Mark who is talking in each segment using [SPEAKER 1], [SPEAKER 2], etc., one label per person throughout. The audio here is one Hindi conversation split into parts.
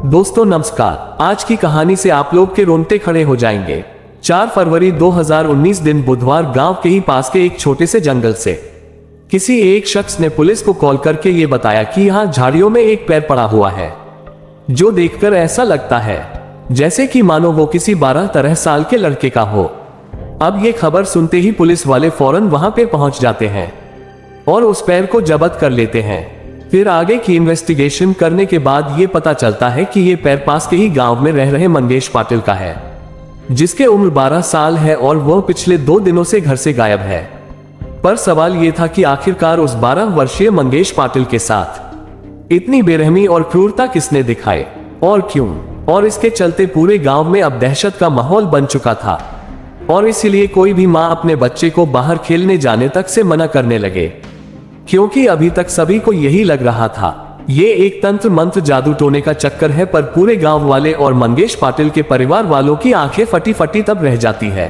[SPEAKER 1] दोस्तों नमस्कार। आज की कहानी से आप लोग के रोंगटे खड़े हो जाएंगे। 4 फरवरी 2019 दिन बुधवार गांव के ही पास के एक छोटे से जंगल से किसी एक शख्स ने पुलिस को कॉल करके ये बताया कि यहाँ झाड़ियों में एक पैर पड़ा हुआ है, जो देखकर ऐसा लगता है जैसे कि मानो वो किसी 12-13 साल के लड़के का हो। अब ये खबर सुनते ही पुलिस वाले फौरन वहां पे पहुंच जाते हैं और उस पैर को जब्त कर लेते हैं। फिर आगे की इन्वेस्टिगेशन करने के बाद ये पता चलता है कि ये पैर पास के ही गांव में रह रहे मंगेश पाटिल का है, जिसके उम्र 12 साल है और वह पिछले 2 दिनों से घर से गायब है। पर सवाल ये था कि आखिरकार उस 12 वर्षीय मंगेश पाटिल के साथ इतनी बेरहमी और क्रूरता किसने दिखाई और क्यों, और इसके चलते पूरे गांव में अब दहशत का माहौल बन चुका था और इसीलिए कोई भी माँ अपने बच्चे को बाहर खेलने जाने तक से मना करने लगे, क्योंकि अभी तक सभी को यही लग रहा था ये एक तंत्र मंत्र जादू टोने का चक्कर है। पर पूरे गांव वाले और मंगेश पाटिल के परिवार वालों की आंखें फटी फटी तब रह जाती है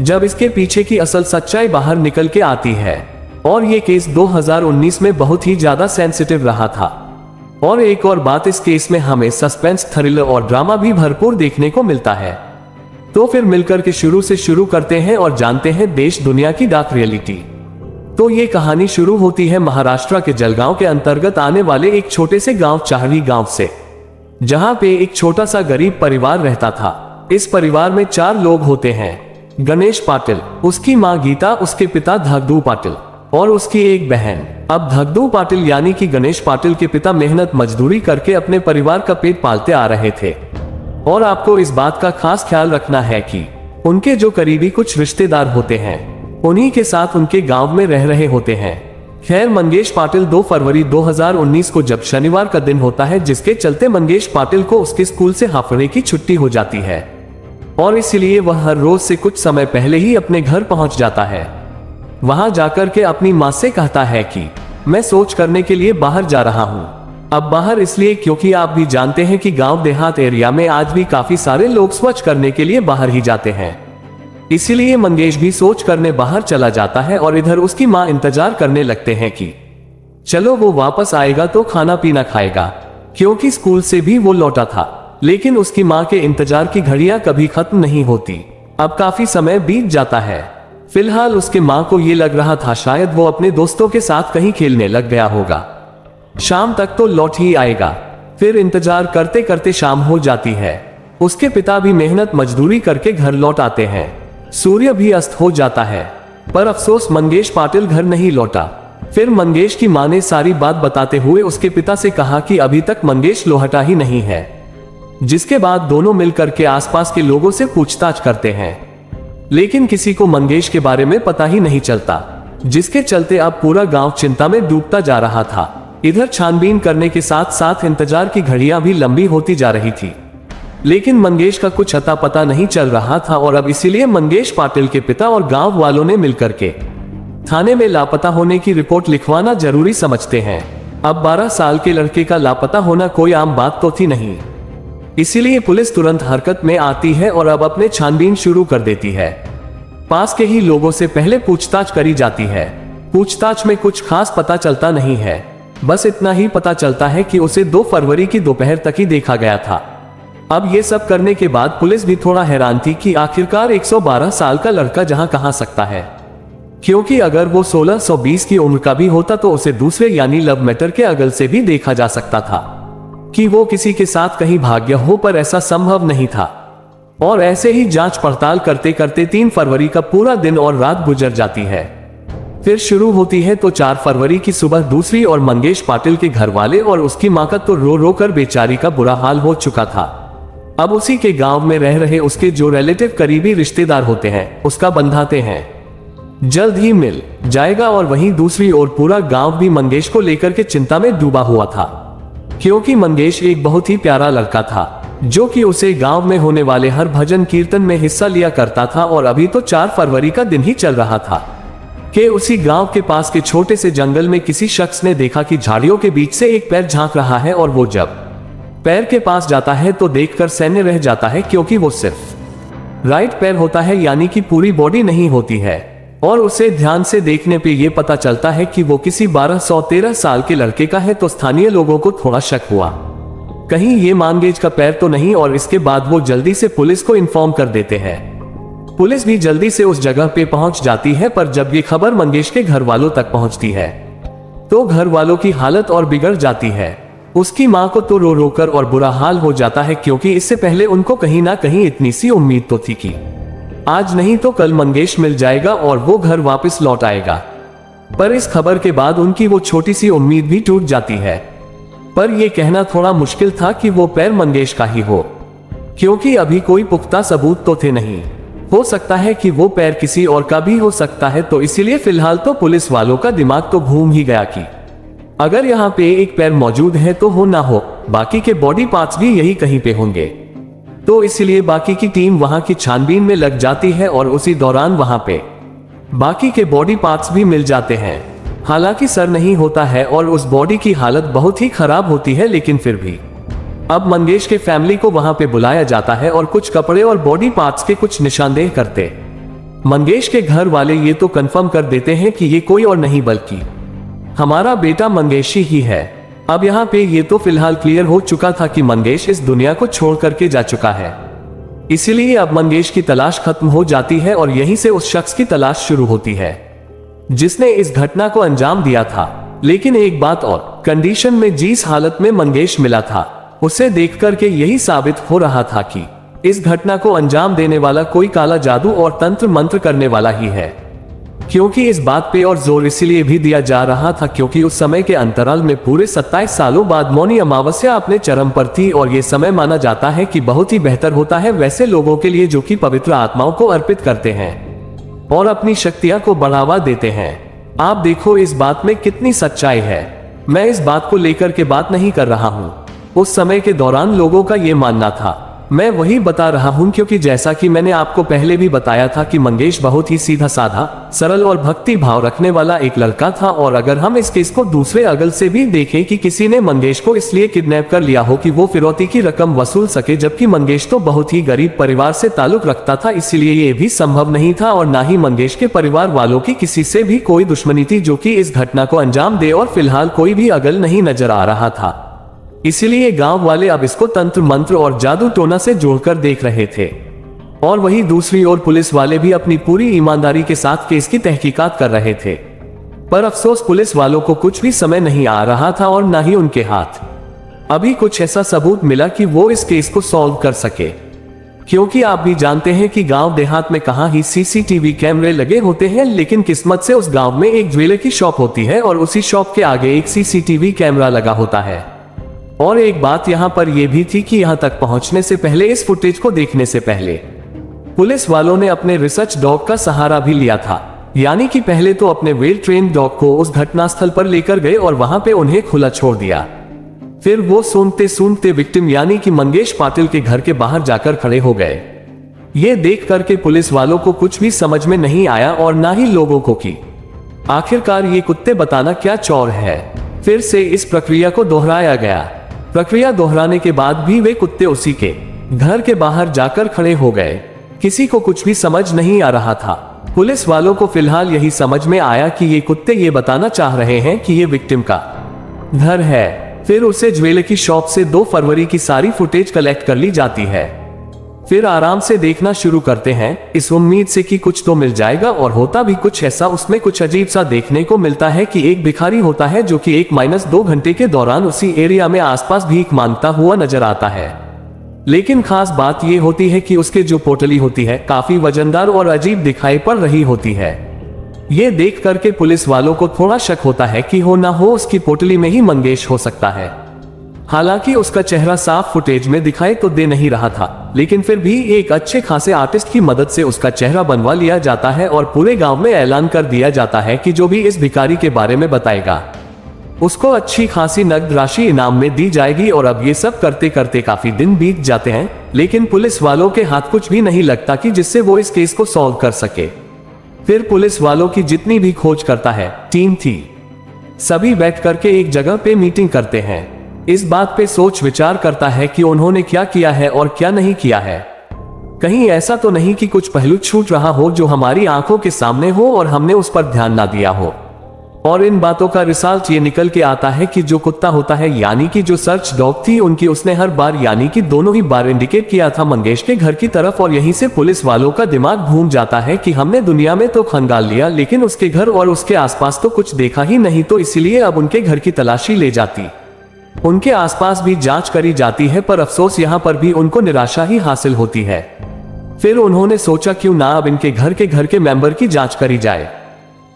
[SPEAKER 1] जब इसके पीछे की असल सच्चाई बाहर निकल के आती है। और ये केस 2019 में बहुत ही ज्यादा सेंसिटिव रहा था। और एक और बात, इस केस में हमें सस्पेंस, थ्रिलर और ड्रामा भी भरपूर देखने को मिलता है। तो फिर मिलकर के शुरू से शुरू करते हैं और जानते हैं देश दुनिया की डार्क रियलिटी। तो ये कहानी शुरू होती है महाराष्ट्र के जलगांव के अंतर्गत आने वाले एक छोटे से गांव चाहरी गांव से, जहां पे एक छोटा सा गरीब परिवार रहता था। इस परिवार में 4 लोग होते हैं। गणेश पाटिल, उसकी माँ गीता, उसके पिता धगदू पाटिल और उसकी एक बहन। अब धगदू पाटिल यानी कि गणेश पाटिल के पिता मेहनत मजदूरी करके अपने परिवार का पेट पालते आ रहे थे। और आपको इस बात का खास ख्याल रखना है कि उनके जो करीबी कुछ रिश्तेदार होते हैं उन्हीं के साथ उनके गांव में रह रहे होते हैं। खैर, मंगेश पाटिल 2 फरवरी 2019 को जब शनिवार का दिन होता है, जिसके चलते मंगेश पाटिल को उसके स्कूल से हाफड़े की छुट्टी हो जाती है और इसलिए वह हर रोज से कुछ समय पहले ही अपने घर पहुंच जाता है। वहां जाकर के अपनी माँ से कहता है कि मैं सोच करने के लिए बाहर जा रहा हूं। अब बाहर इसलिए क्योंकि आप भी जानते हैं कि गांव देहात एरिया में आज भी काफी सारे लोग स्वच्छ करने के लिए बाहर ही जाते हैं। इसीलिए मंगेश भी सोच करने बाहर चला जाता है और इधर उसकी माँ इंतजार करने लगते हैं कि चलो वो वापस आएगा तो खाना पीना खाएगा, क्योंकि स्कूल से भी वो लौटा था। लेकिन उसकी माँ के इंतजार की घड़ियां कभी खत्म नहीं होती। अब काफी समय बीत जाता है। फिलहाल उसके माँ को ये लग रहा था शायद वो अपने दोस्तों के साथ कहीं खेलने लग गया होगा, शाम तक तो लौट ही आएगा। फिर इंतजार करते करते शाम हो जाती है। उसके पिता भी मेहनत मजदूरी करके घर लौट आते हैं। सूर्य भी अस्त हो जाता है, पर अफसोस मंगेश पाटिल घर नहीं लौटा। फिर मंगेश की मां ने सारी बात बताते हुए उसके पिता से कहा कि अभी तक मंगेश लौटा ही नहीं है। जिसके बाद दोनों मिलकर के आसपास के लोगों से पूछताछ करते हैं, लेकिन किसी को मंगेश के बारे में पता ही नहीं चलता, जिसके चलते अब पूरा गांव चिंता में डूबता जा रहा था। इधर छानबीन करने के साथ साथ इंतजार की घड़ियां भी लंबी होती जा रही थी, लेकिन मंगेश का कुछ अता पता नहीं चल रहा था। और अब इसीलिए मंगेश पाटिल के पिता और गांव वालों ने मिलकर के थाने में लापता होने की रिपोर्ट लिखवाना जरूरी समझते हैं। अब 12 साल के लड़के का लापता होना कोई आम बात तो थी नहीं, इसीलिए पुलिस तुरंत हरकत में आती है और अब अपने छानबीन शुरू कर देती है। पास के ही लोगों से पहले पूछताछ करी जाती है। पूछताछ में कुछ खास पता चलता नहीं है, बस इतना ही पता चलता है कि उसे 2 फरवरी की दोपहर तक ही देखा गया था। अब ये सब करने के बाद पुलिस भी थोड़ा हैरान थी कि आखिरकार 112 साल का लड़का जहां कहां सकता है, क्योंकि अगर वो 1620 की उम्र का भी होता तो उसे दूसरे यानी लव मैटर के अगल से भी देखा जा सकता था कि वो किसी के साथ कहीं भाग गया हो, पर ऐसा संभव नहीं था। और ऐसे ही जांच पड़ताल करते करते 3 फरवरी का पूरा दिन और रात गुजर जाती है। फिर शुरू होती है तो 4 फरवरी की सुबह दूसरी और मंगेश पाटिल के घर वाले और उसकी मां का तो रो रो कर बेचारी का बुरा हाल हो चुका था। अब उसी के गांव में रह रहे उसके जो रिलेटिव करीबी रिश्तेदार होते हैं उसका बंधाते हैं जल्द ही मिल जाएगा। और वहीं दूसरी ओर पूरा गांव भी मंगेश को लेकर के चिंता में डूबा हुआ था, क्योंकि मंगेश एक बहुत ही प्यारा लड़का था जो कि उसे गांव में होने वाले हर भजन कीर्तन में हिस्सा लिया करता था। और अभी तो 4 फरवरी का दिन ही चल रहा था कि उसी गांव के पास के छोटे से जंगल में किसी शख्स ने देखा कि झाड़ियों के बीच से एक पैर झांक रहा है। और वो जब पैर के पास जाता है तो देखकर सैन्य रह जाता है, क्योंकि वो सिर्फ राइट पैर होता है, यानी कि पूरी बॉडी नहीं होती है। और उसे ध्यान से देखने पे ये पता चलता है कि वो किसी 1213 साल के लड़के का है। तो स्थानीय लोगों को थोड़ा शक हुआ, कहीं ये मांगेज का पैर तो नहीं, और इसके बाद वो जल्दी से पुलिस को इन्फॉर्म कर देते हैं। पुलिस भी जल्दी से उस जगह पे पहुंच जाती है, पर जब ये खबर मंगेश के घर वालों तक पहुंचती है तो घर वालों की हालत और बिगड़ जाती है। उसकी मां को तो रो रो कर और बुरा हाल हो जाता है, क्योंकि इससे पहले उनको कहीं ना कहीं इतनी सी उम्मीद तो थी कि आज नहीं तो कल मंगेश मिल जाएगा और वो घर वापस लौट आएगा। पर इस खबर के बाद उनकी वो छोटी सी उम्मीद भी टूट जाती है। पर यह कहना थोड़ा मुश्किल था कि वो पैर मंगेश का ही हो, क्योंकि अभी कोई पुख्ता सबूत तो थे नहीं। हो सकता है कि वो पैर किसी और का भी हो सकता है, तो इसीलिए फिलहाल तो पुलिस वालों का दिमाग तो घूम ही गया कि अगर यहाँ पे एक पैर मौजूद है तो हो ना हो बाकी के बॉडी पार्ट्स भी यही कहीं पे होंगे। तो इसलिए बाकी की टीम वहां की छानबीन में लग जाती है और उसी दौरान वहां पे बाकी के बॉडी पार्ट्स भी मिल जाते हैं। हालांकि सर नहीं होता है और उस बॉडी की हालत बहुत ही खराब होती है, लेकिन फिर भी अब मंगेश के फैमिली को वहां पे बुलाया जाता है और कुछ कपड़े और बॉडी पार्ट्स के कुछ निशानदेह करते मंगेश के घर वाले ये तो कंफर्म कर देते हैं कि ये कोई और नहीं बल्कि हमारा बेटा मंगेश ही है। अब यहाँ पे ये तो फिलहाल क्लियर हो चुका था कि मंगेश इस दुनिया को छोड़ करके जा चुका है, इसीलिए अब मंगेश की तलाश खत्म हो जाती है और यहीं से उस शख्स की तलाश शुरू होती है जिसने इस घटना को अंजाम दिया था। लेकिन एक बात और, कंडीशन में जिस हालत में मंगेश मिला था उसे देख करके यही साबित हो रहा था कि इस घटना को अंजाम देने वाला कोई काला जादू और तंत्र मंत्र करने वाला ही है। क्योंकि इस बात पे और जोर इसलिए भी दिया जा रहा था क्योंकि उस समय के अंतराल में पूरे 27 सालों बाद मौनी अमावस्या अपने चरम पर थी, और ये समय माना जाता है कि बहुत ही बेहतर होता है वैसे लोगों के लिए जो कि पवित्र आत्माओं को अर्पित करते हैं और अपनी शक्तियां को बढ़ावा देते हैं। आप देखो इस बात में कितनी सच्चाई है। मैं इस बात को लेकर के बात नहीं कर रहा हूँ, उस समय के दौरान लोगों का ये मानना था। मैं वही बता रहा हूं क्योंकि जैसा कि मैंने आपको पहले भी बताया था कि मंगेश बहुत ही सीधा साधा, सरल और भक्ति भाव रखने वाला एक लड़का था। और अगर हम इस केस को दूसरे अगल से भी देखें कि किसी ने मंगेश को इसलिए किडनैप कर लिया हो कि वो फिरौती की रकम वसूल सके, जबकि मंगेश तो बहुत ही गरीब परिवार से ताल्लुक रखता था, इसलिए ये भी संभव नहीं था। और ना ही मंगेश के परिवार वालों की किसी से भी कोई दुश्मनी थी जो कि इस घटना को अंजाम दे, और फिलहाल कोई भी अगल नहीं नजर आ रहा था। इसीलिए गांव वाले अब इसको तंत्र मंत्र और जादू टोना से जोड़कर देख रहे थे। और वहीं दूसरी ओर पुलिस वाले भी अपनी पूरी ईमानदारी के साथ केस की तहकीकात कर रहे थे। पर अफसोस पुलिस वालों को कुछ भी समय नहीं आ रहा था और ना ही उनके हाथ अभी कुछ ऐसा सबूत मिला कि वो इस केस को सॉल्व कर सके। क्योंकि आप भी जानते हैं कि गांव देहात में कहां ही सीसीटीवी कैमरे लगे होते हैं, लेकिन किस्मत से उस गांव में एक ज्वेलर की शॉप होती है और उसी शॉप के आगे एक सीसीटीवी कैमरा लगा होता है। और एक बात यहाँ पर यह भी थी कि यहाँ तक पहुंचने से पहले, इस फुटेज को देखने से पहले पुलिस वालों ने अपने रिसर्च डॉग का सहारा भी लिया था। यानी कि पहले तो अपने वेल ट्रेन डॉग को उस घटनास्थल पर लेकर गए और वहां पे उन्हें खुला छोड़ दिया। फिर वो सूंघते सूंघते विक्टिम यानी कि मंगेश पाटिल के घर के बाहर जाकर खड़े हो गए। ये देख करके पुलिस वालों को कुछ भी समझ में नहीं आया और ना ही लोगों को कि आखिरकार ये कुत्ते बताना क्या चौर है। फिर से इस प्रक्रिया को दोहराया गया। प्रक्रिया दोहराने के बाद भी वे कुत्ते उसी के घर के बाहर जाकर खड़े हो गए। किसी को कुछ भी समझ नहीं आ रहा था। पुलिस वालों को फिलहाल यही समझ में आया कि ये कुत्ते ये बताना चाह रहे हैं कि ये विक्टिम का घर है। फिर उसे ज्वेलर की शॉप से 2 फरवरी की सारी फुटेज कलेक्ट कर ली जाती है। फिर आराम से देखना शुरू करते हैं, इस उम्मीद से कि कुछ तो मिल जाएगा, और होता भी कुछ ऐसा। उसमें कुछ अजीब सा देखने को मिलता है कि एक भिखारी होता है जो कि 1-2 घंटे के दौरान उसी एरिया में आसपास भीख मांगता हुआ नजर आता है। लेकिन खास बात यह होती है कि उसके जो पोटली होती है काफी वजनदार और अजीब दिखाई पड़ रही होती है। ये देख करके पुलिस वालों को थोड़ा शक होता है कि हो ना हो उसकी पोटली में ही मंगेश हो सकता है। हालांकि उसका चेहरा साफ फुटेज में दिखाई तो दे नहीं रहा था, लेकिन फिर भी एक अच्छे खासे आर्टिस्ट की मदद से उसका चेहरा बनवा लिया जाता है और पूरे गांव में ऐलान कर दिया जाता है कि जो भी इस भिखारी के बारे में बताएगा उसको अच्छी खासी नकद राशि इनाम में दी जाएगी। और अब ये सब करते करते काफी दिन बीत जाते हैं, लेकिन पुलिस वालों के हाथ कुछ भी नहीं लगता कि जिससे वो इस केस को सॉल्व कर सके। फिर पुलिस वालों की जितनी भी खोज करता है टीम थी, सभी बैठ करके एक जगह पे मीटिंग करते हैं। इस बात पे सोच विचार करता है कि उन्होंने क्या किया है और क्या नहीं किया है। कहीं ऐसा तो नहीं कि कुछ पहलू छूट रहा हो जो हमारी आंखों के सामने हो और हमने उस पर ध्यान ना दिया हो। और इन बातों का रिजल्ट ये निकल के आता है कि जो कुत्ता होता है यानी कि जो सर्च डॉग थी उनकी, उसने हर बार यानी कि दोनों ही बार इंडिकेट किया था मंगेश के घर की तरफ। और यहीं से पुलिस वालों का दिमाग घूम जाता है कि हमने दुनिया में तो खंगाल लिया लेकिन उसके घर और उसके आसपास तो कुछ देखा ही नहीं, तो इसीलिए अब उनके घर की तलाशी ले जाती, उनके आसपास भी जांच करी जाती है। पर अफसोस यहाँ पर भी उनको निराशा ही हासिल होती है। फिर उन्होंने सोचा क्यों ना अब इनके घर के मेंबर की जांच करी जाए,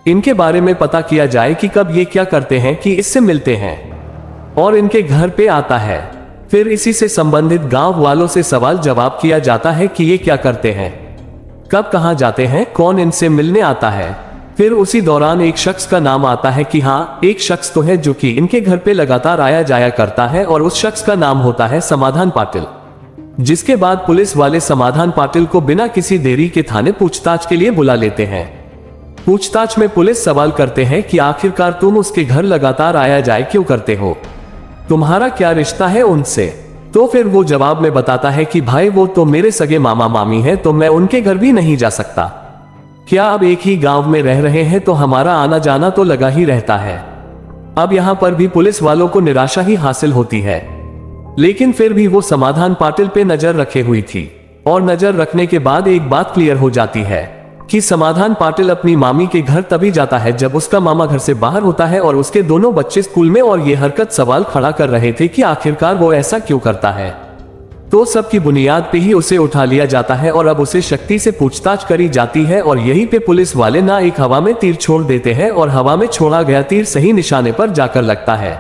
[SPEAKER 1] इनके बारे में पता किया जाए कि कब ये क्या करते हैं कि इससे मिलते हैं और इनके घर पे आता है। फिर इसी से संबंधित गांव वालों से सवाल जवाब किया जाता है कि ये क्या करते हैं, कब कहां जाते हैं, कौन इनसे मिलने आता है। फिर उसी दौरान एक शख्स का नाम आता है कि हाँ, एक शख्स तो है जो कि इनके घर पे लगातार आया जाया करता है और उस शख्स का नाम होता है समाधान पाटिल। जिसके बाद पुलिस वाले समाधान पाटिल को बिना किसी देरी के थाने पूछताछ के लिए बुला लेते हैं। पूछताछ में पुलिस सवाल करते हैं कि आखिरकार तुम उसके घर लगातार आया जाए क्यों करते हो, तुम्हारा क्या रिश्ता है उनसे। तो फिर वो जवाब में बताता है कि भाई वो तो मेरे सगे मामा मामी है, तो मैं उनके घर भी नहीं जा सकता। क्या अब एक ही गांव में रह रहे हैं तो हमारा आना जाना तो लगा ही रहता है। अब यहां पर भी पुलिस वालों को निराशा ही हासिल होती है, लेकिन फिर भी वो समाधान पाटिल पे नजर रखे हुई थी। और नजर रखने के बाद एक बात क्लियर हो जाती है कि समाधान पाटिल अपनी मामी के घर तभी जाता है जब उसका मामा घर से बाहर होता है और उसके दोनों बच्चे स्कूल में। और ये हरकत सवाल खड़ा कर रहे थे कि आखिरकार वो ऐसा क्यों करता है। तो सबकी बुनियाद पे ही उसे उठा लिया जाता है और अब उसे शक्ति से पूछताछ करी जाती है। और यहीं पे पुलिस वाले ना एक हवा में तीर छोड़ देते हैं और हवा में छोड़ा गया तीर सही निशाने पर जाकर लगता है।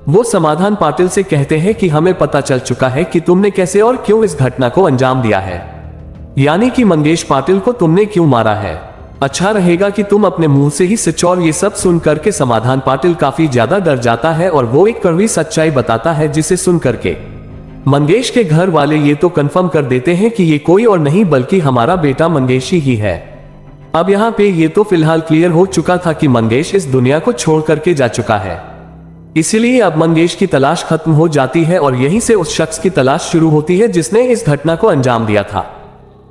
[SPEAKER 1] वो समाधान पाटिल से कहते हैं कि हमें पता चल चुका है कि तुमने कैसे और क्यों इस घटना को अंजाम दिया है, यानी कि मंगेश पाटिल को तुमने क्यों मारा है। अच्छा रहेगा कि तुम अपने मुंह से ही सच। और ये सब सुन करके समाधान पाटिल काफी ज्यादा डर जाता है और वो एक कड़वी सच्चाई बताता है, जिसे सुन करके मंगेश के घर वाले ये तो कंफर्म कर देते हैं कि ये कोई और नहीं बल्कि हमारा बेटा मंगेश ही है। अब यहाँ पे ये तो फिलहाल क्लियर हो चुका था कि मंगेश इस दुनिया को छोड़ करके जा चुका है, इसलिए अब मंगेश की तलाश खत्म हो जाती है और यहीं से उस शख्स की तलाश शुरू होती है जिसने इस घटना को अंजाम दिया था।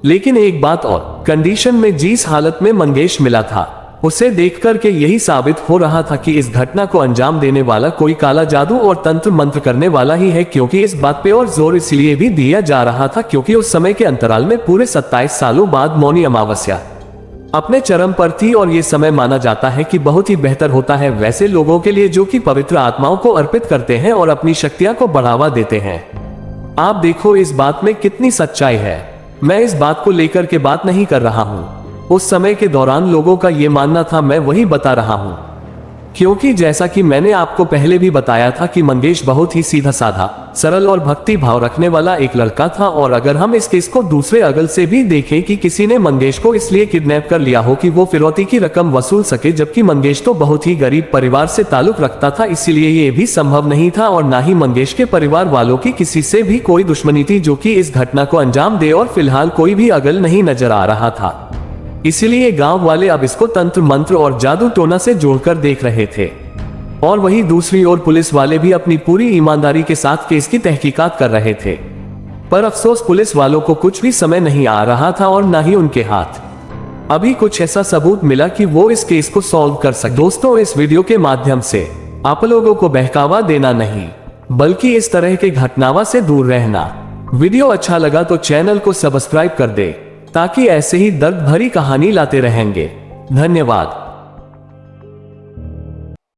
[SPEAKER 1] लेकिन एक बात और, कंडीशन में जिस हालत में मंगेश मिला था उसे देख करके यही साबित हो रहा था कि इस घटना को अंजाम देने वाला कोई काला जादू और तंत्र मंत्र करने वाला ही है। क्योंकि इस बात पे और जोर इसलिए भी दिया जा रहा था क्योंकि उस समय के अंतराल में पूरे 27 सालों बाद मौनी अमावस्या अपने चरम पर थी। और ये समय माना जाता है कि बहुत ही बेहतर होता है वैसे लोगों के लिए जो कि पवित्र आत्माओं को अर्पित करते हैं और अपनी शक्तियां को बढ़ावा देते हैं। आप देखो इस बात में कितनी सच्चाई है। मैं इस बात को लेकर के बात नहीं कर रहा हूं, उस समय के दौरान लोगों का ये मानना था, मैं वही बता रहा हूं। क्योंकि जैसा कि मैंने आपको पहले भी बताया था कि मंगेश बहुत ही सीधा साधा, सरल और भक्ति भाव रखने वाला एक लड़का था। और अगर हम इस केस को दूसरे अगल से भी देखें कि किसी ने मंगेश को इसलिए किडनैप कर लिया हो कि वो फिरौती की रकम वसूल सके, जबकि मंगेश तो बहुत ही गरीब परिवार से ताल्लुक रखता था, इसीलिए ये भी संभव नहीं था। और ना ही मंगेश के परिवार वालों की किसी से भी कोई दुश्मनी थी जो कि इस घटना को अंजाम दे। और फिलहाल कोई भी अगल नहीं नजर आ रहा था, इसीलिए गांव वाले अब इसको तंत्र मंत्र और जादू टोना से जोड़कर देख रहे थे। और वहीं दूसरी ओर पुलिस वाले भी अपनी पूरी ईमानदारी के साथ केस की तहकीकात कर रहे थे। पर अफसोस पुलिस वालों को कुछ भी समय नहीं आ रहा था और ना ही उनके हाथ अभी कुछ ऐसा सबूत मिला कि वो इस केस को सॉल्व कर सके। दोस्तों, इस वीडियो के माध्यम से आप लोगों को बहकावा देना नहीं बल्कि इस तरह के घटनाओं से दूर रहना। वीडियो अच्छा लगा तो चैनल को सब्सक्राइब कर दे ताकि ऐसे ही दर्द भरी कहानी लाते रहेंगे। धन्यवाद।